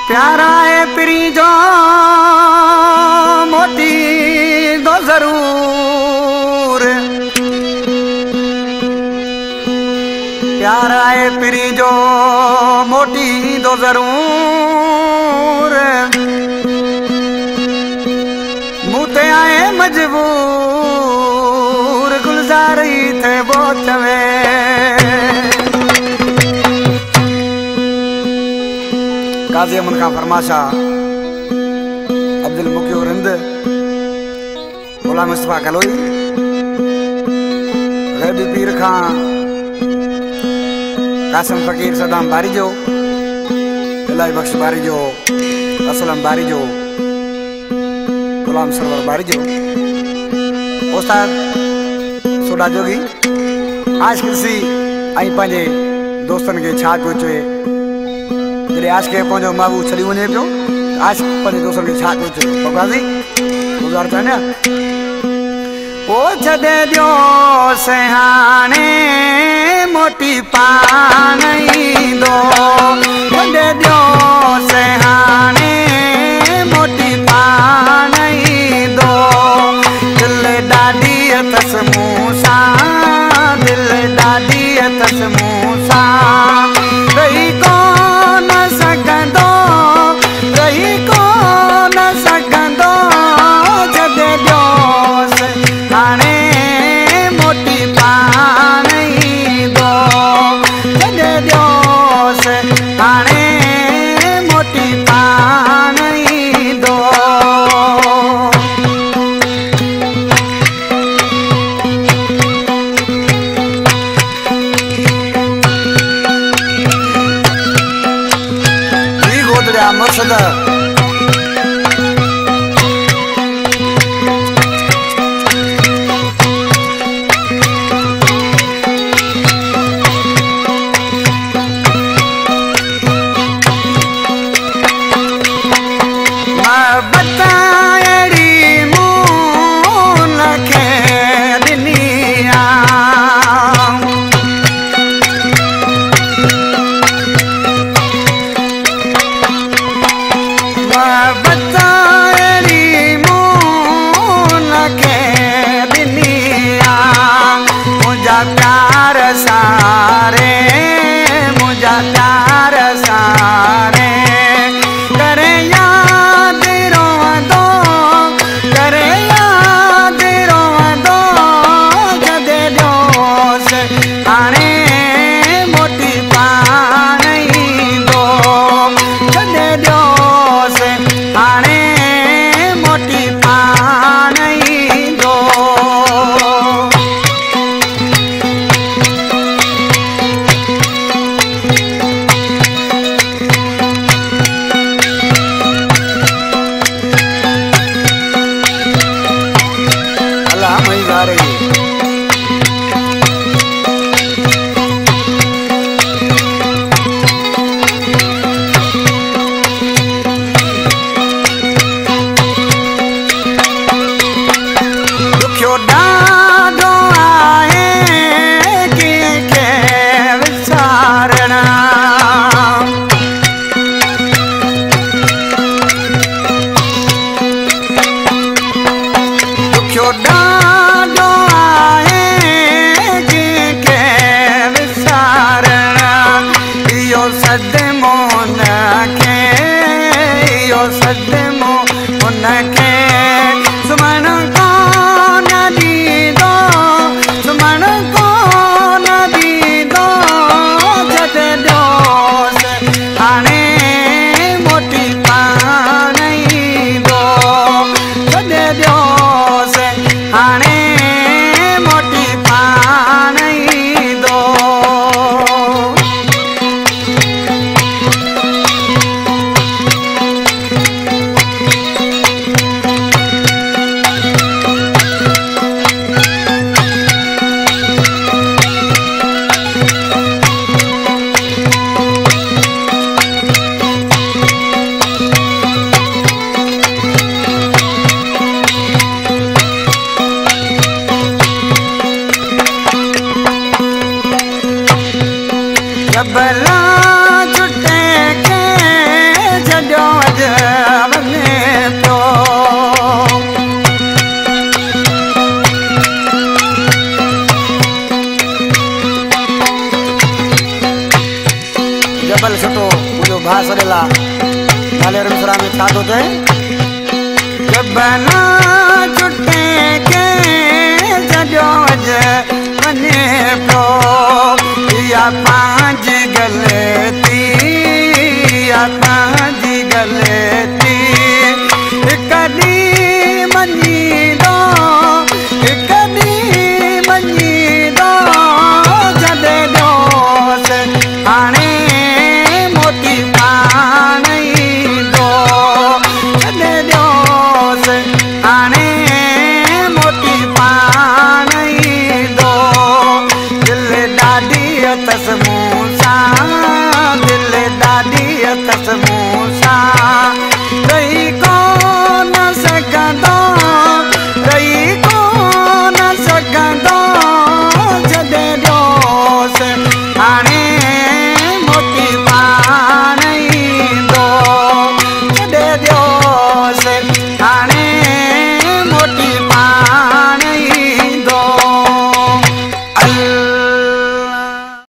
प्यारा है प्री जो मोती दो जरूर, प्यारा है प्री जो मोटी दो जरूर, मुते आए मजबूर गुलजारी थे बहुत में काज़ी अमन खां फरमाशा अब्दुल मुकियो रिंद गुलाम मुस्तफा कलोई गैबी पीर खां कासिम फ़कीर सदाम बारी जो इलाही बख्श बारी जो असलम बारी जो गुलाम सरवर बारी जो उस्ताद सोडा जोगी आज किसी आई पंहिंजे दोस्तनि खे छा पियो चए जॾहिं आज के पंहिंजो महबूब छॾी वञे पियो आज पंहिंजे दोस्तनि खे छा पियो चए बकाज़ी गुज़ार चाहींदा ओ छॾे ॾियो हाणे मोटी पाण ईंदो छॾे ॾियो हाणे मोटी पाण ईंदो दिलि ॾाढी अथसि मूं सां दिलि ॾाढी अथसि मूं सां रही कोन सघंदो रही कोन सघंदो छॾे ॾियोसि हाणे मोटी पाण ईंदो छॾे ॾियोसि हाणे मोटी पाण ईंदो मक़सद प्यार सारे मुझा प्यार सारे करे याद रोंदो करे याद रोंदो छॾे ॾियोसि हाणे मोटी पाण ईंदो छॾे ॾियोसि हाणे मोटी पाण ईंदो सदमो उनके सुमन को न दीदो सुमन को न दीदो छॾे ॾियोसि हाणे मोटी पाण ईंदो छॾे ॾियोसि हाणे मोटी पाण ईंदो गाले रुसरा में छा तो थे बना छुटे के जजोज बने प्रो या पांच गलती या